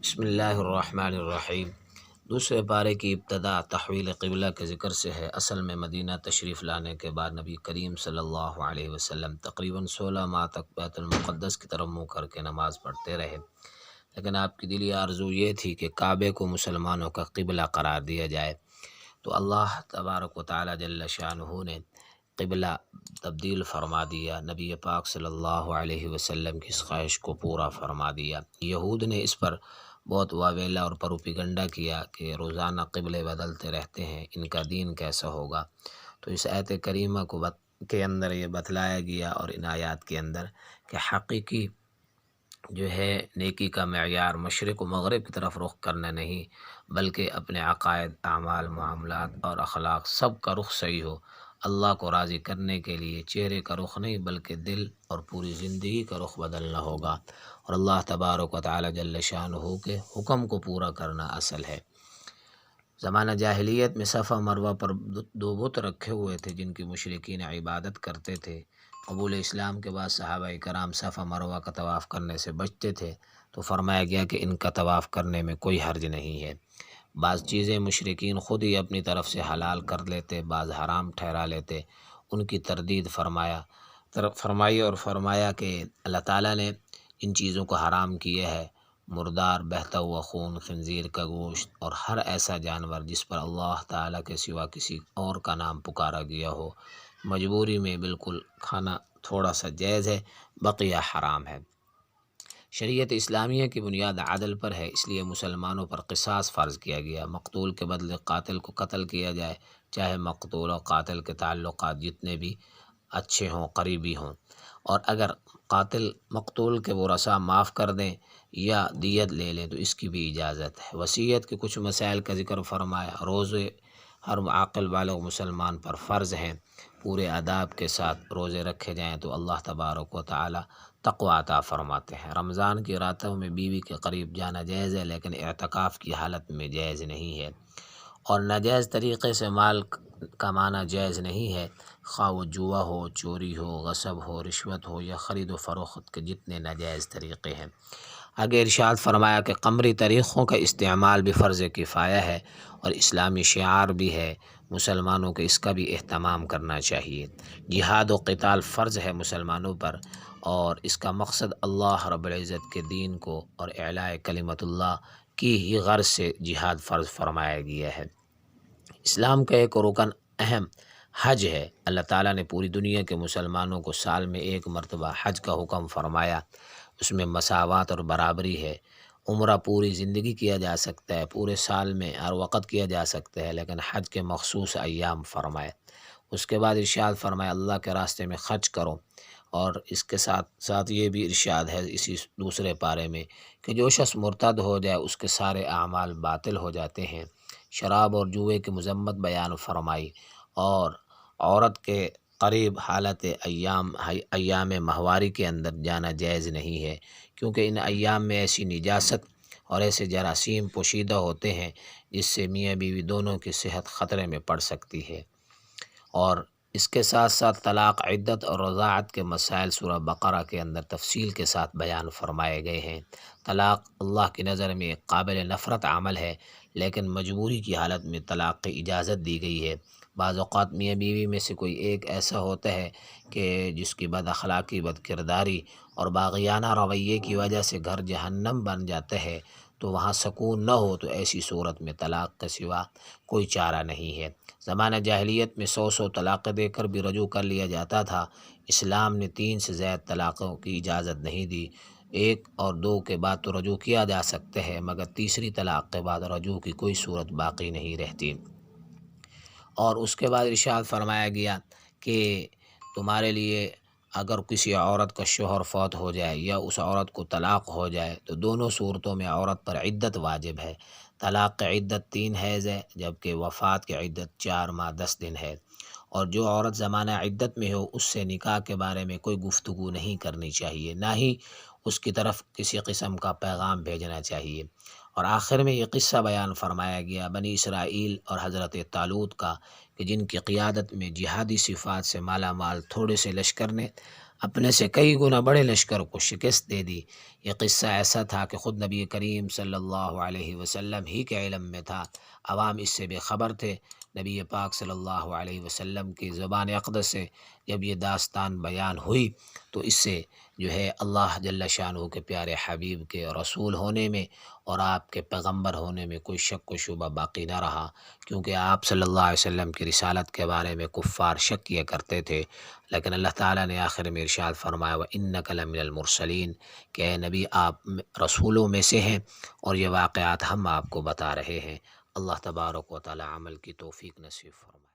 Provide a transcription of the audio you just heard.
بسم اللہ الرحمن الرحیم۔ دوسرے پارے کی ابتدا تحویل قبلہ کے ذکر سے ہے۔ اصل میں مدینہ تشریف لانے کے بعد نبی کریم صلی اللہ علیہ وسلم تقریباً 16 ماہ تک بیت المقدس کی طرف منہ کر کے نماز پڑھتے رہے، لیکن آپ کی دلی آرزو یہ تھی کہ کعبے کو مسلمانوں کا قبلہ قرار دیا جائے، تو اللہ تبارک و تعالی جل شانہ نے قبلہ تبدیل فرما دیا۔ نبی پاک صلی اللہ علیہ وسلم کی اس خواہش کو پورا فرما دیا۔ یہود نے اس پر بہت واویلا اور پروپیگنڈا کیا کہ روزانہ قبلے بدلتے رہتے ہیں، ان کا دین کیسا ہوگا۔ تو اس آیت کریمہ کے اندر یہ بتلایا گیا اور ان آیات کے اندر کہ حقیقی جو ہے نیکی کا معیار مشرق و مغرب کی طرف رخ کرنا نہیں، بلکہ اپنے عقائد، اعمال، معاملات اور اخلاق سب کا رخ صحیح ہو۔ اللہ کو راضی کرنے کے لیے چہرے کا رخ نہیں بلکہ دل اور پوری زندگی کا رخ بدلنا ہوگا، اور اللہ تبارک و تعالی جل شانہ کے حکم کو پورا کرنا اصل ہے۔ زمانہ جاہلیت میں صفا مروہ پر دو بت رکھے ہوئے تھے جن کی مشرکین عبادت کرتے تھے۔ قبول اسلام کے بعد صحابہ کرام صفا مروہ کا طواف کرنے سے بچتے تھے، تو فرمایا گیا کہ ان کا طواف کرنے میں کوئی حرج نہیں ہے۔ بعض چیزیں مشرکین خود ہی اپنی طرف سے حلال کر لیتے، بعض حرام ٹھہرا لیتے، ان کی تردید فرمائی اور فرمایا کہ اللہ تعالیٰ نے ان چیزوں کو حرام کیے ہے: مردار، بہتا ہوا خون، خنزیر کا گوشت اور ہر ایسا جانور جس پر اللہ تعالیٰ کے سوا کسی اور کا نام پکارا گیا ہو۔ مجبوری میں بالکل کھانا تھوڑا سا جائز ہے، بقیہ حرام ہے۔ شریعت اسلامیہ کی بنیاد عدل پر ہے، اس لیے مسلمانوں پر قصاص فرض کیا گیا۔ مقتول کے بدلے قاتل کو قتل کیا جائے، چاہے مقتول اور قاتل کے تعلقات جتنے بھی اچھے ہوں، قریبی ہوں، اور اگر قاتل مقتول کے ورثاء معاف کر دیں یا دیت لے لیں تو اس کی بھی اجازت ہے۔ وصیت کے کچھ مسائل کا ذکر فرمایا۔ روزے ہر عاقل بالغ مسلمان پر فرض ہیں، پورے آداب کے ساتھ روزے رکھے جائیں تو اللہ تبارک و تعالی تقوی عطا فرماتے ہیں۔ رمضان کی راتوں میں بیوی کے قریب جانا جائز ہے، لیکن اعتکاف کی حالت میں جائز نہیں ہے، اور ناجائز طریقے سے مال کمانا جائز نہیں ہے، خواہ وہ جوا ہو، چوری ہو، غصب ہو، رشوت ہو یا خرید و فروخت کے جتنے ناجائز طریقے ہیں۔ آگے ارشاد فرمایا کہ قمری طریقوں کا استعمال بھی فرض کفایہ ہے اور اسلامی شعار بھی ہے، مسلمانوں کو اس کا بھی اہتمام کرنا چاہیے۔ جہاد و قتال فرض ہے مسلمانوں پر، اور اس کا مقصد اللہ رب العزت کے دین کو اور اعلاء کلمت اللہ کی ہی غرض سے جہاد فرض فرمایا گیا ہے۔ اسلام کا ایک رکن اہم حج ہے۔ اللہ تعالیٰ نے پوری دنیا کے مسلمانوں کو سال میں ایک مرتبہ حج کا حکم فرمایا، اس میں مساوات اور برابری ہے۔ عمرہ پوری زندگی کیا جا سکتا ہے، پورے سال میں ہر وقت کیا جا سکتا ہے، لیکن حج کے مخصوص ایام فرمائے۔ اس کے بعد ارشاد فرمایا اللہ کے راستے میں خرچ کرو، اور اس کے ساتھ ساتھ یہ بھی ارشاد ہے اسی دوسرے پارے میں کہ جو شخص مرتد ہو جائے اس کے سارے اعمال باطل ہو جاتے ہیں۔ شراب اور جوئے کی مذمت بیان فرمائی، اور عورت کے قریب حالت ایام ماہواری کے اندر جانا جائز نہیں ہے، کیونکہ ان ایام میں ایسی نجاست اور ایسے جراثیم پوشیدہ ہوتے ہیں جس سے میاں بیوی دونوں کی صحت خطرے میں پڑ سکتی ہے۔ اور اس کے ساتھ ساتھ طلاق، عدت اور رضاعت کے مسائل سورہ بقرہ کے اندر تفصیل کے ساتھ بیان فرمائے گئے ہیں۔ طلاق اللہ کی نظر میں ایک قابل نفرت عمل ہے، لیکن مجبوری کی حالت میں طلاق کی اجازت دی گئی ہے۔ بعض اوقات میاں بیوی میں سے کوئی ایک ایسا ہوتا ہے کہ جس کی بد اخلاقی، بد کرداری اور باغیانہ رویے کی وجہ سے گھر جہنم بن جاتا ہے، تو وہاں سکون نہ ہو، تو ایسی صورت میں طلاق کے سوا کوئی چارہ نہیں ہے۔ زمانہ جاہلیت میں 100 طلاقیں دے کر بھی رجوع کر لیا جاتا تھا۔ اسلام نے 3 سے زائد طلاقوں کی اجازت نہیں دی۔ 1 اور 2 کے بعد تو رجوع کیا جا سکتے ہیں، مگر تیسری طلاق کے بعد رجوع کی کوئی صورت باقی نہیں رہتی۔ اور اس کے بعد ارشاد فرمایا گیا کہ تمہارے لیے اگر کسی عورت کا شوہر فوت ہو جائے یا اس عورت کو طلاق ہو جائے تو دونوں صورتوں میں عورت پر عدت واجب ہے۔ طلاق کی عدت 3 حیض ہے، جبکہ وفات کی عدت 4 ماہ 10 دن ہے، اور جو عورت زمانہ عدت میں ہو اس سے نکاح کے بارے میں کوئی گفتگو نہیں کرنی چاہیے، نہ ہی اس کی طرف کسی قسم کا پیغام بھیجنا چاہیے۔ اور آخر میں یہ قصہ بیان فرمایا گیا بنی اسرائیل اور حضرت طالوت کا، کہ جن کی قیادت میں جہادی صفات سے مالا مال تھوڑے سے لشکر نے اپنے سے کئی گنا بڑے لشکر کو شکست دے دی۔ یہ قصہ ایسا تھا کہ خود نبی کریم صلی اللہ علیہ وسلم ہی کے علم میں تھا، عوام اس سے بے خبر تھے۔ نبی پاک صلی اللہ علیہ وسلم کی زبان اقدس سے جب یہ داستان بیان ہوئی تو اس سے جو ہے اللہ جل شانہ کے پیارے حبیب کے رسول ہونے میں اور آپ کے پیغمبر ہونے میں کوئی شک و شبہ باقی نہ رہا، کیونکہ آپ صلی اللہ علیہ وسلم کی رسالت کے بارے میں کفار شک کیا کرتے تھے، لیکن اللہ تعالیٰ نے آخر میں ارشاد فرمایا وَإِنَّكَ لَمِنَ الْمُرْسَلِينَ کہ اے نبی آپ رسولوں میں سے ہیں اور یہ واقعات ہم آپ کو بتا رہے ہیں۔ اللہ تبارک و تعالی عمل کی توفیق نصیب فرمائے۔